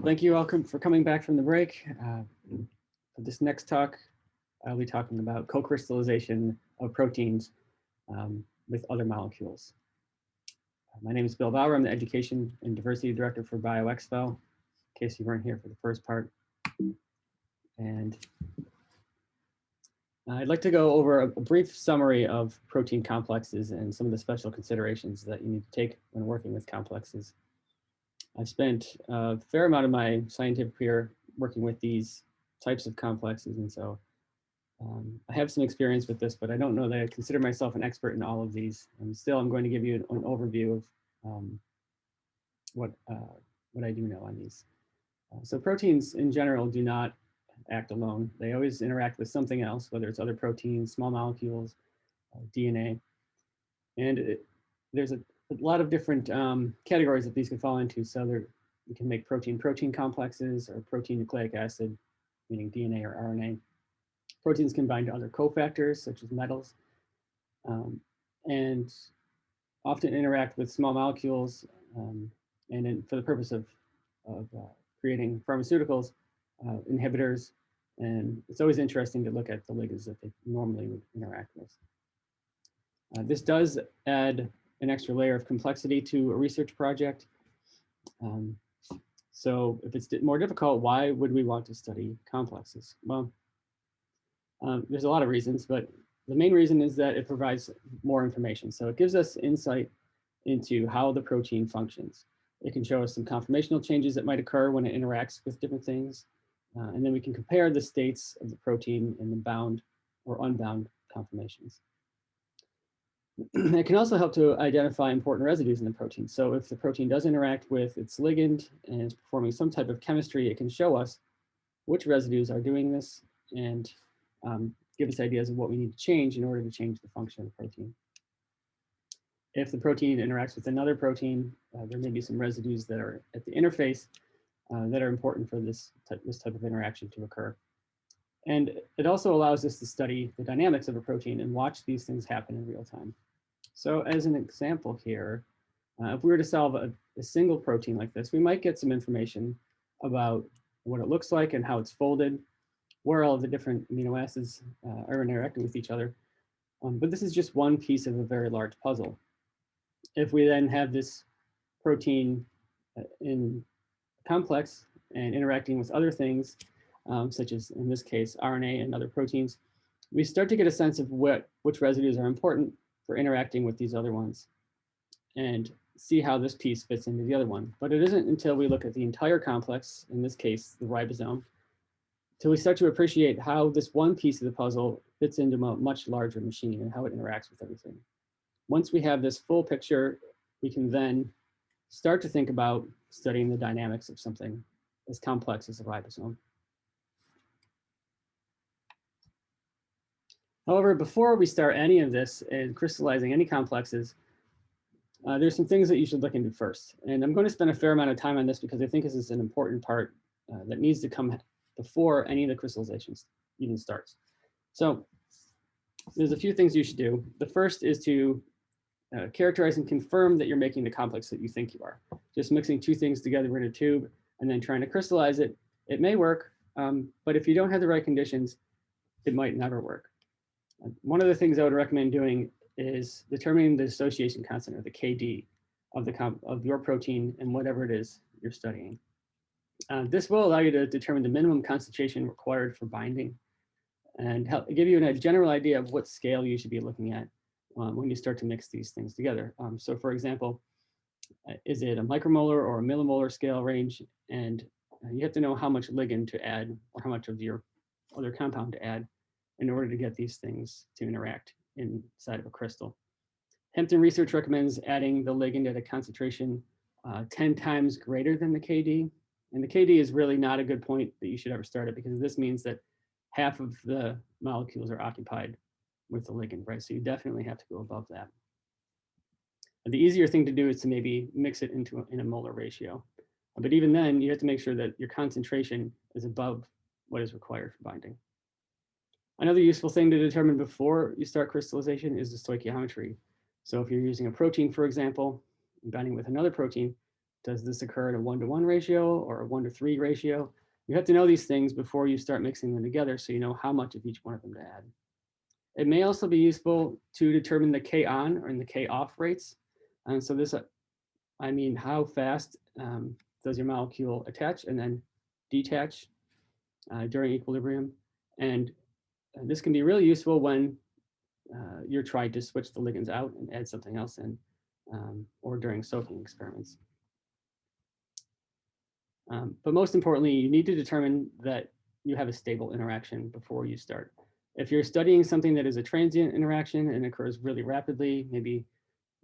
thank you all for coming back from the break. For this next talk, I'll be talking about co-crystallization of proteins with other molecules. My name is Bill Bauer. I'm the Education and Diversity Director for BioXFEL, in case you weren't here for the first part. And I'd like to go over a brief summary of protein complexes and some of the special considerations that you need to take when working with complexes. I've spent a fair amount of my scientific career working with these types of complexes, and so I have some experience with this, but I don't know that I consider myself an expert in all of these. And still, I'm going to give you an overview of what I do know on these. So proteins in general do not act alone. They always interact with something else, whether it's other proteins, small molecules, DNA. And there's a lot of different categories that these can fall into. So you can make protein-protein complexes or protein nucleic acid, meaning DNA or RNA. Proteins can bind to other cofactors, such as metals, and often interact with small molecules for the purpose of creating pharmaceuticals, inhibitors. And it's always interesting to look at the ligands that they normally would interact with. This does add an extra layer of complexity to a research project. So if it's more difficult, why would we want to study complexes? Well, there's a lot of reasons, but the main reason is that it provides more information. So it gives us insight into how the protein functions. It can show us some conformational changes that might occur when it interacts with different things. And then we can compare the states of the protein in the bound or unbound conformations. It can also help to identify important residues in the protein. So if the protein does interact with its ligand and is performing some type of chemistry, it can show us which residues are doing this and give us ideas of what we need to change in order to change the function of the protein. If the protein interacts with another protein, there may be some residues that are at the interface that are important for this type of interaction to occur. And it also allows us to study the dynamics of a protein and watch these things happen in real time. So as an example here, if we were to solve a single protein like this, we might get some information about what it looks like and how it's folded, where all of the different amino acids are interacting with each other. But this is just one piece of a very large puzzle. If we then have this protein in complex and interacting with other things, such as in this case, RNA and other proteins, we start to get a sense of which residues are important for interacting with these other ones and see how this piece fits into the other one. But it isn't until we look at the entire complex, in this case, the ribosome, till we start to appreciate how this one piece of the puzzle fits into a much larger machine and how it interacts with everything. Once we have this full picture, we can then start to think about studying the dynamics of something as complex as a ribosome. However, before we start any of this and crystallizing any complexes, there's some things that you should look into first. And I'm going to spend a fair amount of time on this because I think this is an important part that needs to come before any of the crystallizations even starts. So there's a few things you should do. The first is to characterize and confirm that you're making the complex that you think you are. Just mixing two things together in a tube and then trying to crystallize it, it may work, but if you don't have the right conditions, it might never work. One of the things I would recommend doing is determining the dissociation constant, or the KD, of your protein and whatever it is you're studying. This will allow you to determine the minimum concentration required for binding and give you a general idea of what scale you should be looking at when you start to mix these things together. So for example, is it a micromolar or a millimolar scale range? And you have to know how much ligand to add or how much of your other compound to add in order to get these things to interact inside of a crystal. Hampton Research recommends adding the ligand at a concentration 10 times greater than the KD. And the KD is really not a good point that you should ever start at, because this means that half of the molecules are occupied with the ligand, right? So you definitely have to go above that. And the easier thing to do is to maybe mix it in a molar ratio. But even then, you have to make sure that your concentration is above what is required for binding. Another useful thing to determine before you start crystallization is the stoichiometry. So if you're using a protein, for example, binding with another protein, Does this occur in a 1-to-1 ratio or a 1-to-3 ratio? You have to know these things before you start mixing them together so you know how much of each one of them to add. It may also be useful to determine the K on or the K off rates. And so this, I mean, how fast does your molecule attach and then detach during equilibrium? And this can be really useful when you're trying to switch the ligands out and add something else in, or during soaking experiments. But most importantly, you need to determine that you have a stable interaction before you start. If you're studying something that is a transient interaction and occurs really rapidly, maybe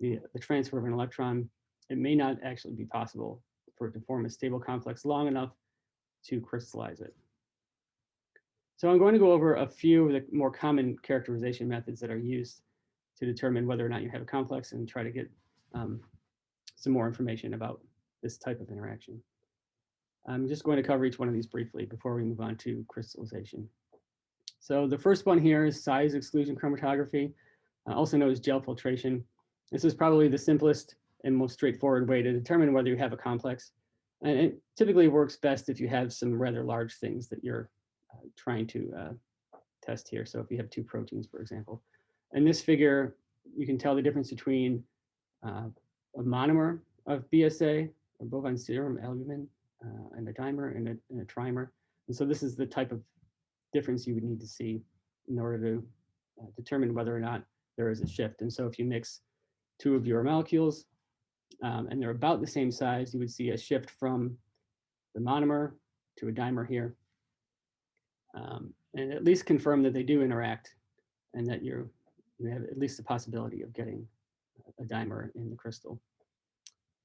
the transfer of an electron, it may not actually be possible for it to form a stable complex long enough to crystallize it. So I'm going to go over a few of the more common characterization methods that are used to determine whether or not you have a complex and try to get some more information about this type of interaction. I'm just going to cover each one of these briefly before we move on to crystallization. So the first one here is size exclusion chromatography, also known as gel filtration. This is probably the simplest and most straightforward way to determine whether you have a complex. And it typically works best if you have some rather large things that you're trying to test here. So if you have 2 proteins, for example. In this figure, you can tell the difference between a monomer of BSA, or bovine serum albumin, and a dimer and a trimer. And so this is the type of difference you would need to see in order to determine whether or not there is a shift. And so if you mix 2 of your molecules and they're about the same size, you would see a shift from the monomer to a dimer here. And at least confirm that they do interact and that you have at least the possibility of getting a dimer in the crystal.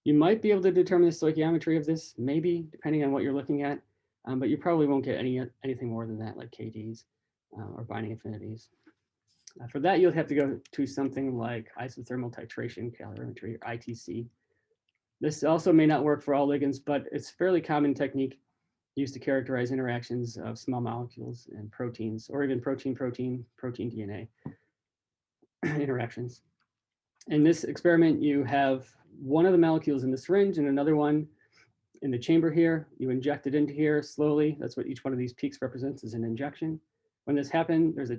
You might be able to determine the stoichiometry of this, maybe, depending on what you're looking at, but you probably won't get anything more than that, like KDs or binding affinities. For that, you'll have to go to something like isothermal titration calorimetry, or ITC. This also may not work for all ligands, but it's a fairly common technique used to characterize interactions of small molecules and proteins, or even protein-protein, protein-DNA interactions. In this experiment, you have one of the molecules in the syringe and another one in the chamber here. You inject it into here slowly. That's what each one of these peaks represents, is an injection. When this happens, there's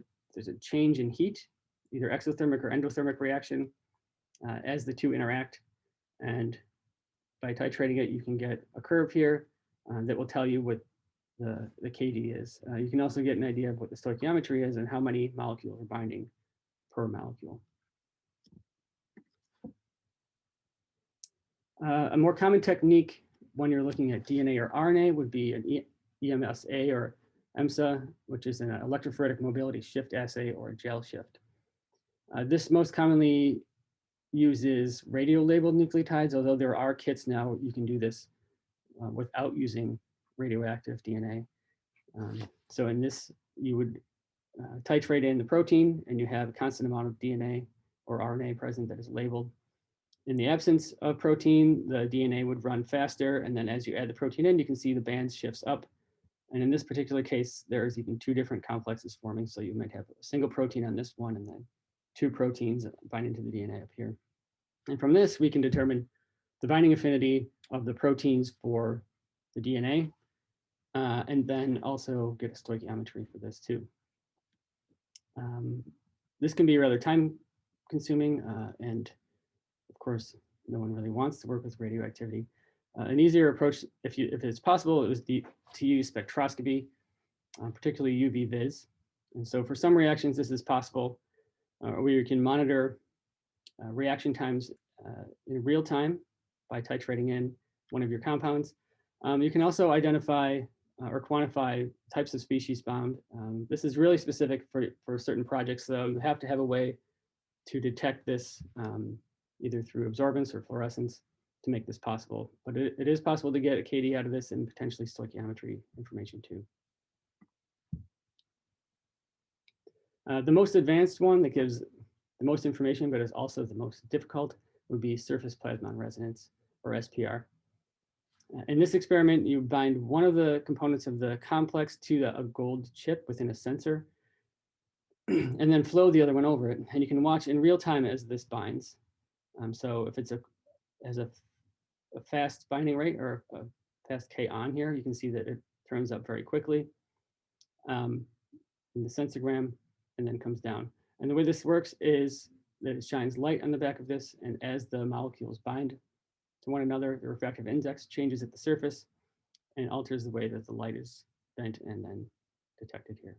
a change in heat, either exothermic or endothermic reaction as the 2 interact. And by titrating it, you can get a curve here that will tell you what the KD is. You can also get an idea of what the stoichiometry is and how many molecules are binding per molecule. A more common technique when you're looking at DNA or RNA would be an EMSA or EMSA, which is an electrophoretic mobility shift assay or a gel shift. This most commonly uses radio-labeled nucleotides, although there are kits now you can do this without using radioactive DNA. So in this, you would titrate in the protein and you have a constant amount of DNA or RNA present that is labeled. In the absence of protein, the DNA would run faster, and then as you add the protein in, you can see the bands shifts up. And in this particular case, there's even 2 different complexes forming, so you might have a single protein on this one and then 2 proteins binding to the DNA up here. And from this, we can determine the binding affinity of the proteins for the DNA, and then also get a stoichiometry for this too. This can be rather time-consuming, and of course, no one really wants to work with radioactivity. An easier approach, if it's possible, is to use spectroscopy, particularly UV vis. And so for some reactions, this is possible, where you can monitor reaction times in real time by titrating in one of your compounds. You can also identify or quantify types of species bound. This is really specific for certain projects, though. You have to have a way to detect this either through absorbance or fluorescence to make this possible. But it is possible to get a KD out of this and potentially stoichiometry information too. The most advanced one that gives the most information, but is also the most difficult, would be surface plasmon resonance, or SPR. In this experiment, you bind one of the components of the complex to a gold chip within a sensor, and then flow the other one over it. And you can watch in real time as this binds. So if it's as a a fast binding rate or a fast K on here. You can see that it turns up very quickly in the sensogram and then comes down. And the way this works is that it shines light on the back of this, and as the molecules bind to one another, the refractive index changes at the surface and alters the way that the light is bent and then detected here.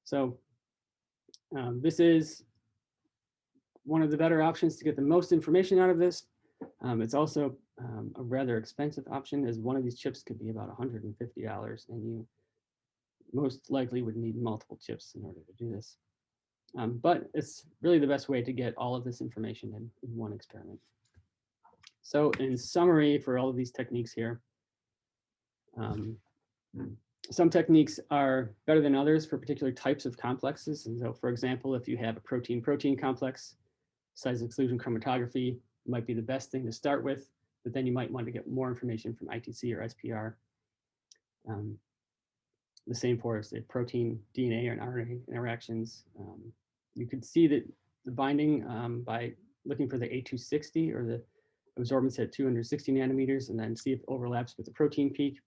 So this is one of the better options to get the most information out of this. It's also a rather expensive option, as one of these chips could be about $150, and you most likely would need multiple chips in order to do this. But it's really the best way to get all of this information in one experiment. So in summary, for all of these techniques here, some techniques are better than others for particular types of complexes. And so, for example, if you have a protein-protein complex, size exclusion chromatography might be the best thing to start with, but then you might want to get more information from ITC or SPR. The same for, say, protein, DNA, and RNA interactions. You could see that the binding by looking for the A260 or the absorbance at 260 nanometers, and then see if it overlaps with the protein peak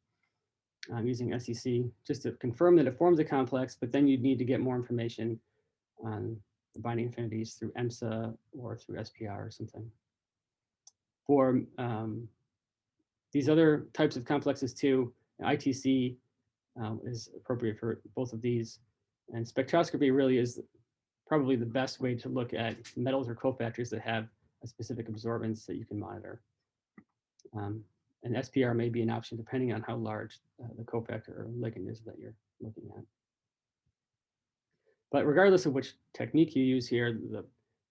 using SEC, just to confirm that it forms a complex, but then you'd need to get more information on the binding affinities through EMSA or through SPR or something. For these other types of complexes too, ITC is appropriate for both of these. And spectroscopy really is probably the best way to look at metals or cofactors that have a specific absorbance that you can monitor. And SPR may be an option depending on how large the cofactor or ligand is that you're looking at. But regardless of which technique you use here, the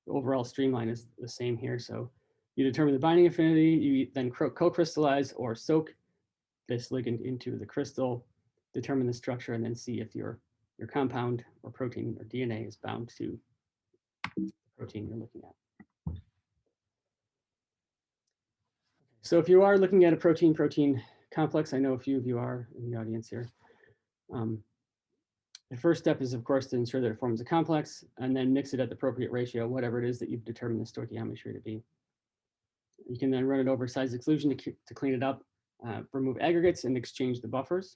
overall streamline is the same here. So you determine the binding affinity, you then co-crystallize or soak this ligand into the crystal, determine the structure, and then see if your compound or protein or DNA is bound to the protein you're looking at. So if you are looking at a protein-protein complex, I know a few of you are in the audience here. The first step is, of course, to ensure that it forms a complex, and then mix it at the appropriate ratio, whatever it is that you've determined the stoichiometry to be. You can then run it over size exclusion to clean it up, remove aggregates, and exchange the buffers.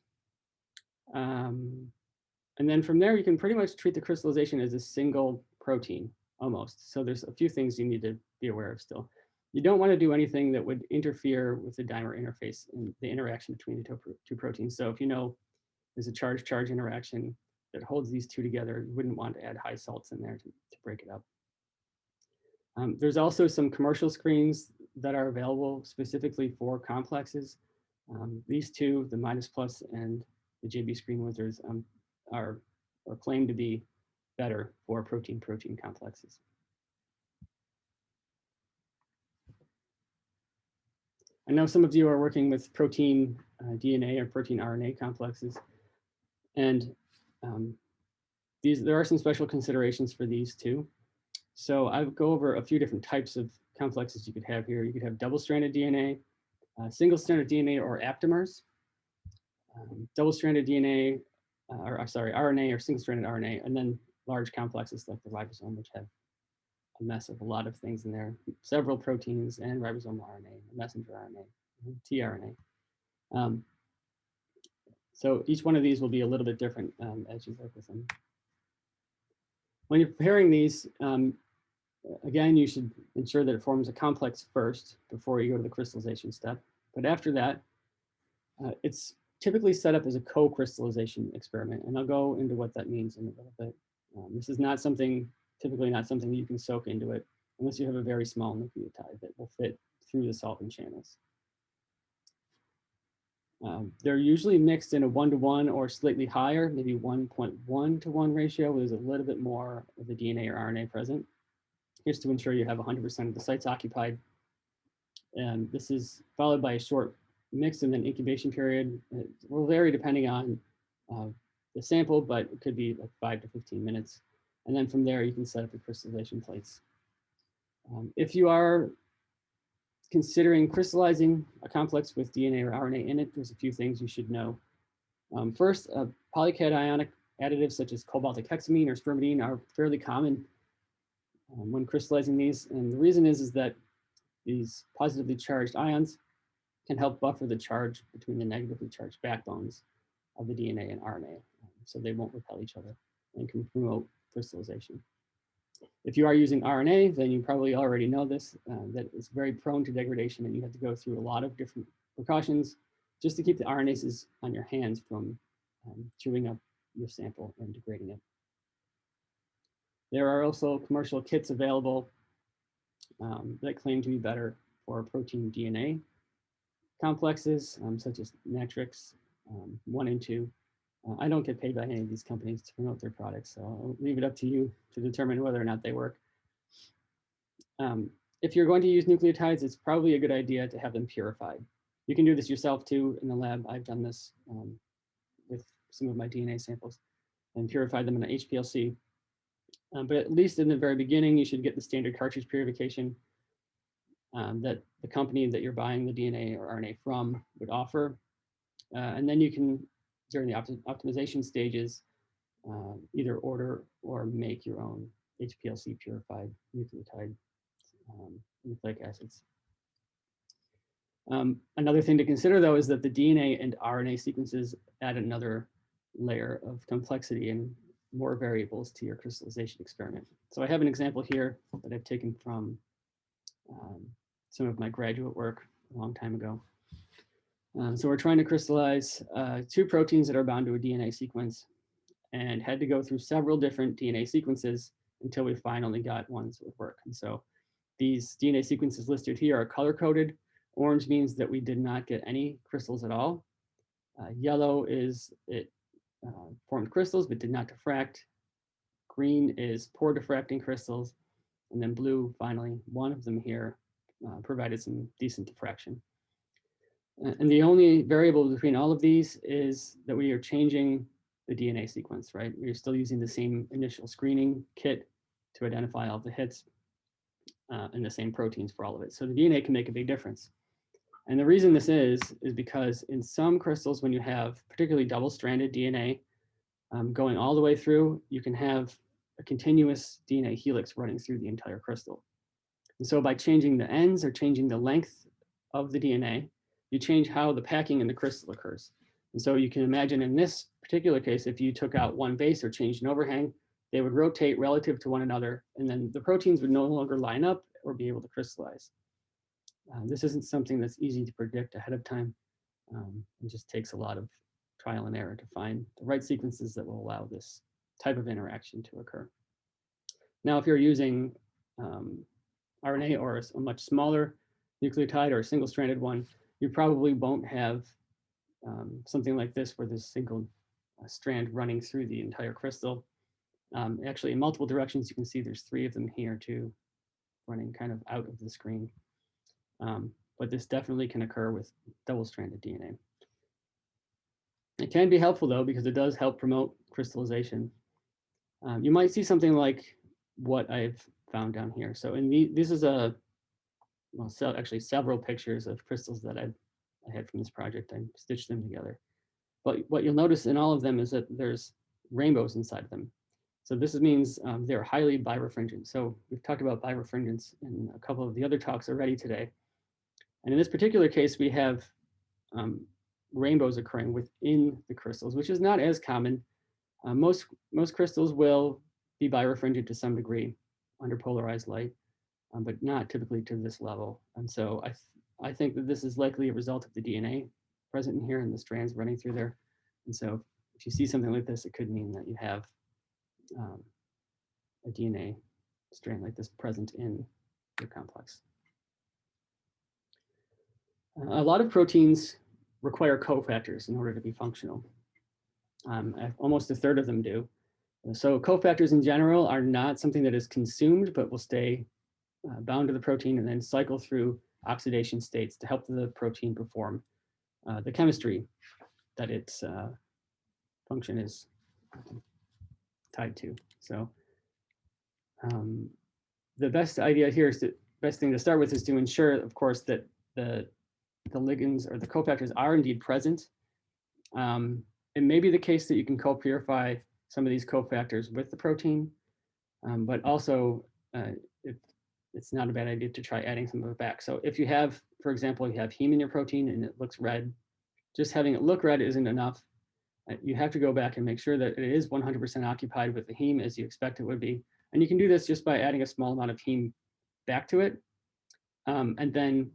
And then from there, you can pretty much treat the crystallization as a single protein, almost. So there's a few things you need to be aware of still. You don't want to do anything that would interfere with the dimer interface and the interaction between the two proteins. So if you know there's a charge-charge interaction that holds these two together, you wouldn't want to add high salts in there to break it up. There's also some commercial screens that are available specifically for complexes. These two, the Minus Plus and the JB Screen Wizards, are claimed to be better for protein-protein complexes. I know some of you are working with protein DNA or protein RNA complexes, and there are some special considerations for these too. So I'll go over a few different types of complexes you could have here. You could have double-stranded DNA, single-stranded DNA or aptamers, double-stranded DNA, RNA or single-stranded RNA, and then large complexes like the ribosome, which have a mess of a lot of things in there, several proteins and ribosomal RNA, messenger RNA, tRNA. So each one of these will be a little bit different as you work with them. When you're preparing these, again, you should ensure that it forms a complex first before you go to the crystallization step. But after that, it's typically set up as a co-crystallization experiment, and I'll go into what that means in a little bit. This is not something, typically not something you can soak into it unless you have a very small nucleotide that will fit through the solvent channels. They're usually mixed in a 1-to-1 or slightly higher, maybe 1.1-to-1 ratio, where there's a little bit more of the DNA or RNA present, just to ensure you have 100% of the sites occupied. And this is followed by a short mix and then incubation period. It will vary depending on the sample, but it could be like 5 to 15 minutes. And then from there, you can set up your crystallization plates. If you are considering crystallizing a complex with DNA or RNA in it, there's a few things you should know. First, polycationic additives such as cobaltic hexamine or spermidine are fairly common when crystallizing these. And the reason is that these positively charged ions can help buffer the charge between the negatively charged backbones of the DNA and RNA, so they won't repel each other and can promote crystallization. If you are using RNA, then you probably already know this, that it's very prone to degradation, and you have to go through a lot of different precautions just to keep the RNases on your hands from chewing up your sample and degrading it. There are also commercial kits available that claim to be better for protein DNA complexes, such as Natrix 1 and 2. I don't get paid by any of these companies to promote their products, so I'll leave it up to you to determine whether or not they work. If you're going to use nucleotides, it's probably a good idea to have them purified. You can do this yourself too in the lab. I've done this with some of my DNA samples and purified them in an HPLC. But at least in the very beginning, you should get the standard cartridge purification that the company that you're buying the DNA or RNA from would offer. And then you can, during the optimization stages, either order or make your own HPLC purified nucleotide nucleic acids. Another thing to consider, though, is that the DNA and RNA sequences add another layer of complexity and more variables to your crystallization experiment. So I have an example here that I've taken from some of my graduate work a long time ago. So we're trying to crystallize 2 proteins that are bound to a DNA sequence, and had to go through several different DNA sequences until we finally got ones that would work. And so these DNA sequences listed here are color-coded. Orange means that we did not get any crystals at all. Yellow is it formed crystals but did not diffract. Green is poor diffracting crystals. And then blue, finally, one of them here provided some decent diffraction. And the only variable between all of these is that we are changing the DNA sequence, right? We're still using the same initial screening kit to identify all the hits and the same proteins for all of it. So the DNA can make a big difference. And the reason this is because in some crystals, when you have particularly double-stranded DNA going all the way through, you can have a continuous DNA helix running through the entire crystal. And so by changing the ends or changing the length of the DNA, you change how the packing in the crystal occurs. And so you can imagine in this particular case, if you took out one base or changed an overhang, they would rotate relative to one another, and then the proteins would no longer line up or be able to crystallize. This isn't something that's easy to predict ahead of time. It just takes a lot of trial and error to find the right sequences that will allow this type of interaction to occur. Now, if you're using RNA or a much smaller nucleotide or a single-stranded one, you probably won't have something like this where there's a single strand running through the entire crystal. Actually, in multiple directions, you can see there's 3 of them here too, running kind of out of the screen. But this definitely can occur with double-stranded DNA. It can be helpful, though, because it does help promote crystallization. You might see something like what I've found down here. So this is actually several pictures of crystals that I had from this project. I stitched them together. But what you'll notice in all of them is that there's rainbows inside of them. So this means they're highly birefringent. So we've talked about birefringence in a couple of the other talks already today. And in this particular case, we have rainbows occurring within the crystals, which is not as common. Most crystals will be birefringent to some degree under polarized light, but not typically to this level. And so I think that this is likely a result of the DNA present in here and the strands running through there. And so if you see something like this, it could mean that you have a DNA strand like this present in your complex. A lot of proteins require cofactors in order to be functional. Almost a third of them do. So cofactors in general are not something that is consumed, but will stay bound to the protein and then cycle through oxidation states to help the protein perform the chemistry that its function is tied to. So the best idea here is best thing to start with is to ensure, of course, that the ligands or the cofactors are indeed present. It may be the case that you can co-purify some of these cofactors with the protein, but also it's not a bad idea to try adding some of it back. So if you have, for example, you have heme in your protein and it looks red, just having it look red isn't enough. You have to go back and make sure that it is 100% occupied with the heme as you expect it would be. And you can do this just by adding a small amount of heme back to it. And then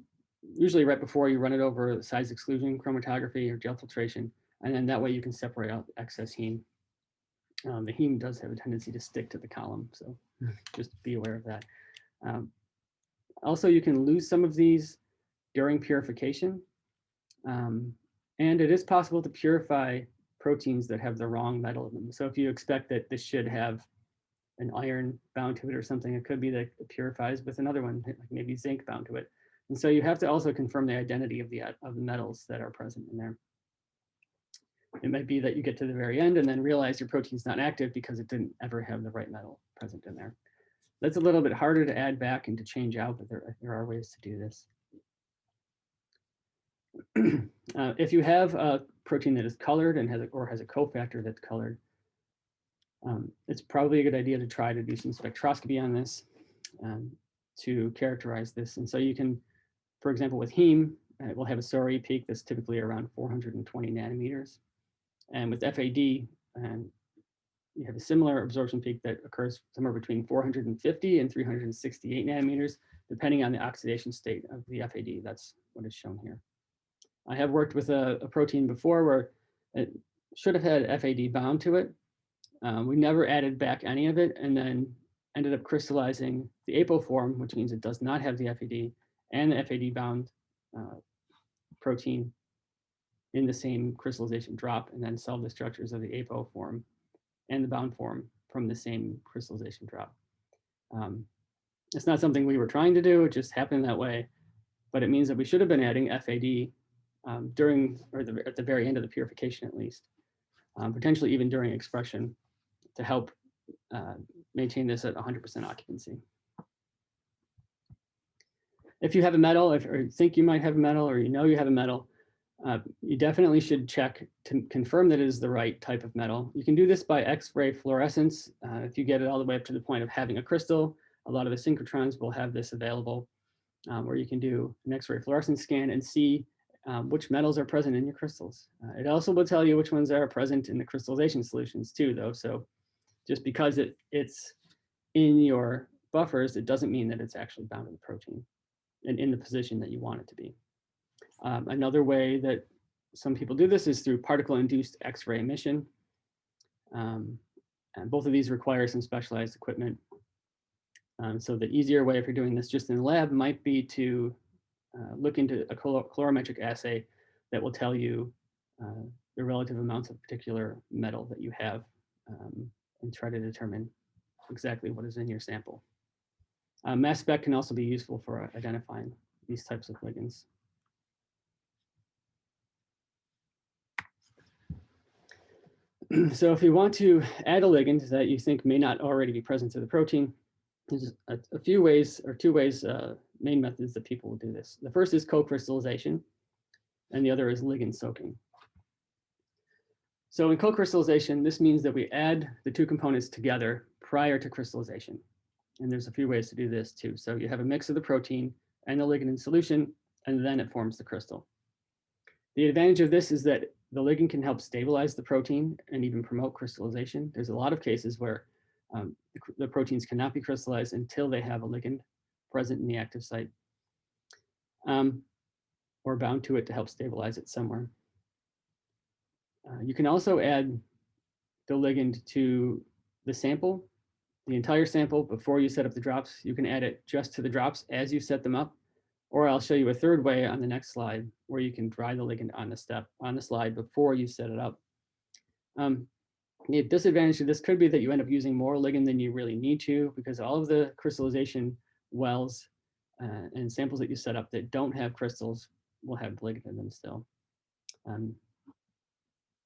usually right before you run it over size exclusion chromatography or gel filtration. And then that way you can separate out the excess heme. The heme does have a tendency to stick to the column, so just be aware of that. Also, you can lose some of these during purification. And it is possible to purify proteins that have the wrong metal in them. So if you expect that this should have an iron bound to it or something, it could be that it purifies with another one, like maybe zinc bound to it. And so you have to also confirm the identity of the metals that are present in there. It might be that you get to the very end and then realize your protein's not active because it didn't ever have the right metal present in there. That's a little bit harder to add back and to change out, but there are ways to do this. If you have a protein that is colored and has a cofactor that's colored, it's probably a good idea to try to do some spectroscopy on this to characterize this. And so you can, for example, with heme, it will have a SORI peak that's typically around 420 nanometers. And with FAD, you have a similar absorption peak that occurs somewhere between 450 and 368 nanometers, depending on the oxidation state of the FAD. That's what is shown here. I have worked with a protein before where it should have had FAD bound to it. We never added back any of it and then ended up crystallizing the apo form, which means it does not have the FAD and the FAD bound protein in the same crystallization drop, and then solve the structures of the apo form and the bound form from the same crystallization drop. It's not something we were trying to do, it just happened that way, but it means that we should have been adding FAD during, or at the very end of the purification at least, potentially even during expression to help maintain this at 100% occupancy. If you have a metal, or think you might have a metal, or you know you have a metal, you definitely should check to confirm that it is the right type of metal. You can do this by X-ray fluorescence. If you get it all the way up to the point of having a crystal, a lot of the synchrotrons will have this available, where you can do an X-ray fluorescence scan and see which metals are present in your crystals. It also will tell you which ones are present in the crystallization solutions too, though. So just because it's in your buffers, it doesn't mean that it's actually bound to the protein and in the position that you want it to be. Another way that some people do this is through particle-induced X-ray emission. And both of these require some specialized equipment. So the easier way if you're doing this just in the lab might be to look into a colorimetric assay that will tell you the relative amounts of particular metal that you have and try to determine exactly what is in your sample. Mass spec can also be useful for identifying these types of ligands. So if you want to add a ligand that you think may not already be present to the protein, there's a few ways, or two ways, main methods that people will do this. The first is co-crystallization, and the other is ligand soaking. So in co-crystallization, this means that we add the two components together prior to crystallization. And there's a few ways to do this too. So you have a mix of the protein and the ligand in solution, and then it forms the crystal. The advantage of this is that the ligand can help stabilize the protein and even promote crystallization. There's a lot of cases where the proteins cannot be crystallized until they have a ligand present in the active site or bound to it to help stabilize it somewhere. You can also add the ligand to the sample, the entire sample before you set up the drops. You can add it just to the drops as you set them up, or I'll show you a third way on the next slide where you can dry the ligand on the slide before you set it up. The disadvantage to this could be that you end up using more ligand than you really need to, because all of the crystallization wells and samples that you set up that don't have crystals will have ligand in them still.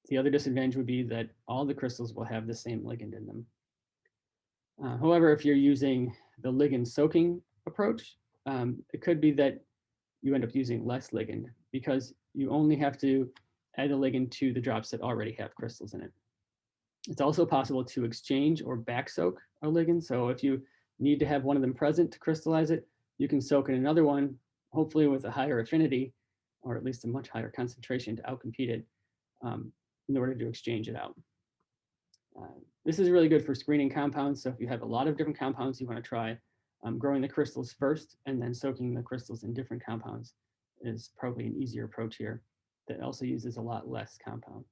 The other disadvantage would be that all the crystals will have the same ligand in them. However, if you're using the ligand soaking approach, it could be that you end up using less ligand because you only have to add the ligand to the drops that already have crystals in it. It's also possible to exchange or back soak a ligand. So if you need to have one of them present to crystallize it, you can soak in another one hopefully with a higher affinity, or at least a much higher concentration to outcompete it in order to exchange it out. This is really good for screening compounds. So if you have a lot of different compounds you want to try, growing the crystals first and then soaking the crystals in different compounds is probably an easier approach here that also uses a lot less compound,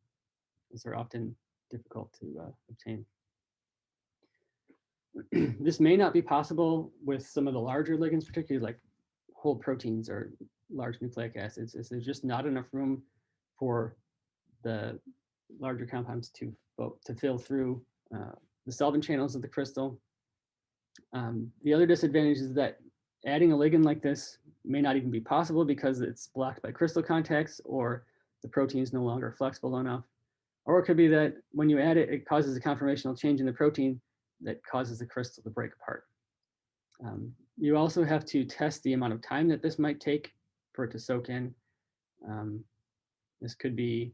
as they're often difficult to obtain. This may not be possible with some of the larger ligands, particularly like whole proteins or large nucleic acids, as there's just not enough room for the larger compounds to fill through the solvent channels of the crystal. The other disadvantage is that adding a ligand like this may not even be possible because it's blocked by crystal contacts, or the protein is no longer flexible enough. Or it could be that when you add it, it causes a conformational change in the protein that causes the crystal to break apart. You also have to test the amount of time that this might take for it to soak in. This could be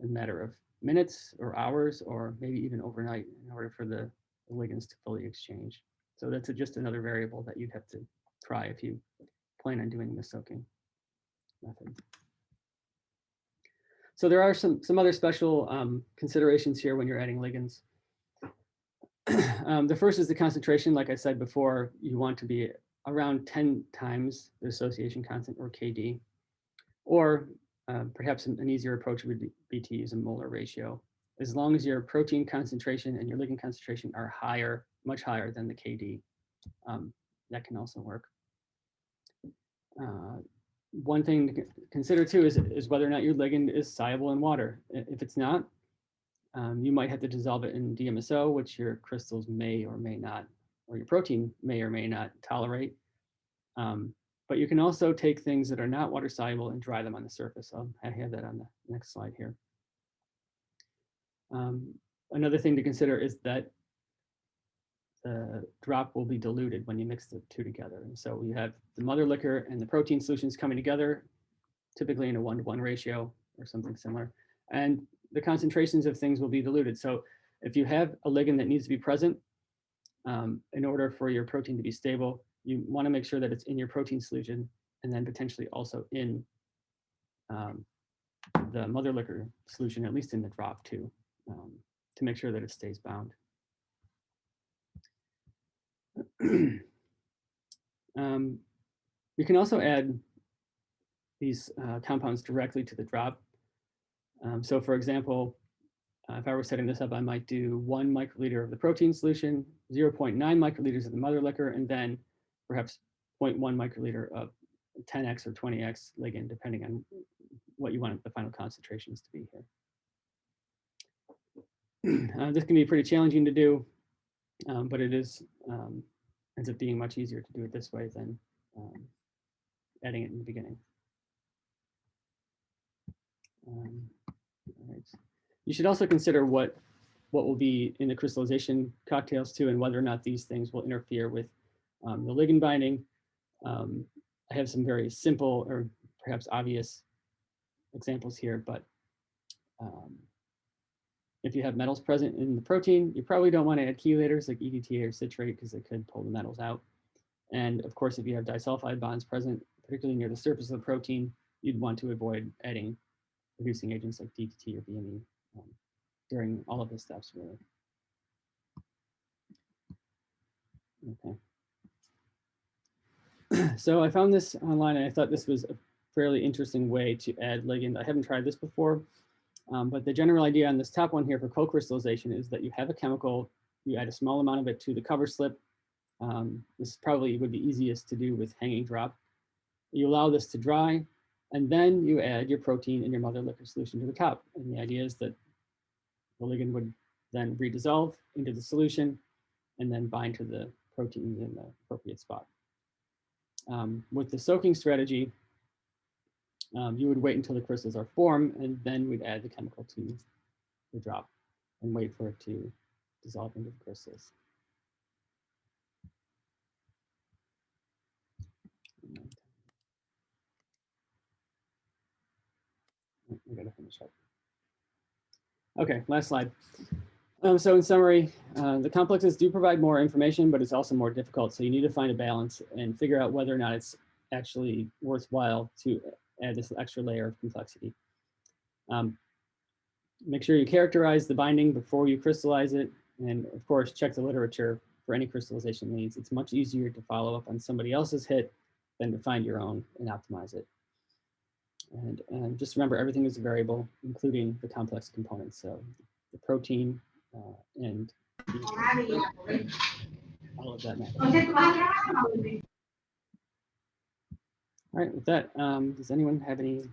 a matter of minutes or hours, or maybe even overnight in order for the ligands to fully exchange. So that's just another variable that you'd have to try if you plan on doing the soaking method. So there are some other special considerations here when you're adding ligands. The first is the concentration. Like I said before, you want to be around 10 times the association constant, or KD, or perhaps an easier approach would be to use a molar ratio. As long as your protein concentration and your ligand concentration are higher, much higher than the KD, that can also work. One thing to consider too is whether or not your ligand is soluble in water. If it's not, you might have to dissolve it in DMSO, which your crystals may or may not, or your protein may or may not tolerate. But you can also take things that are not water soluble and dry them on the surface. I have that on the next slide here. Another thing to consider is that the drop will be diluted when you mix the two together. And so you have the mother liquor and the protein solutions coming together, typically in a 1-to-1 ratio or something similar. And the concentrations of things will be diluted. So if you have a ligand that needs to be present in order for your protein to be stable, you want to make sure that it's in your protein solution and then potentially also in the mother liquor solution, at least in the drop too, to make sure that it stays bound. You can also add these compounds directly to the drop. So for example, if I were setting this up, I might do 1 microliter of the protein solution, 0.9 microliters of the mother liquor, and then perhaps 0.1 microliter of 10x or 20x ligand, depending on what you want the final concentrations to be here. This can be pretty challenging to do, but it is ends up being much easier to do it this way than adding it in the beginning. All right. You should also consider what will be in the crystallization cocktails too, and whether or not these things will interfere with the ligand binding. I have some very simple or perhaps obvious examples here, but if you have metals present in the protein, you probably don't want to add chelators like EDTA or citrate because it could pull the metals out. And of course, if you have disulfide bonds present, particularly near the surface of the protein, you'd want to avoid adding reducing agents like DDT or BME during all of the steps, really. Okay. So I found this online, and I thought this was a fairly interesting way to add ligand. I haven't tried this before, but the general idea on this top one here for co-crystallization is that you have a chemical, you add a small amount of it to the cover slip. This probably would be easiest to do with hanging drop. You allow this to dry, and then you add your protein and your mother liquor solution to the top. And the idea is that the ligand would then redissolve into the solution and then bind to the protein in the appropriate spot. With the soaking strategy, you would wait until the crystals are formed, and then we'd add the chemical to the drop and wait for it to dissolve into the crystals. I gotta finish up. Okay, last slide. So in summary, the complexes do provide more information, but it's also more difficult. So you need to find a balance and figure out whether or not it's actually worthwhile to add this extra layer of complexity. Make sure you characterize the binding before you crystallize it. And of course, check the literature for any crystallization leads. It's much easier to follow up on somebody else's hit than to find your own and optimize it. And just remember, everything is a variable, including the complex components. So the protein and all of that matters. All right, with that, does anyone have any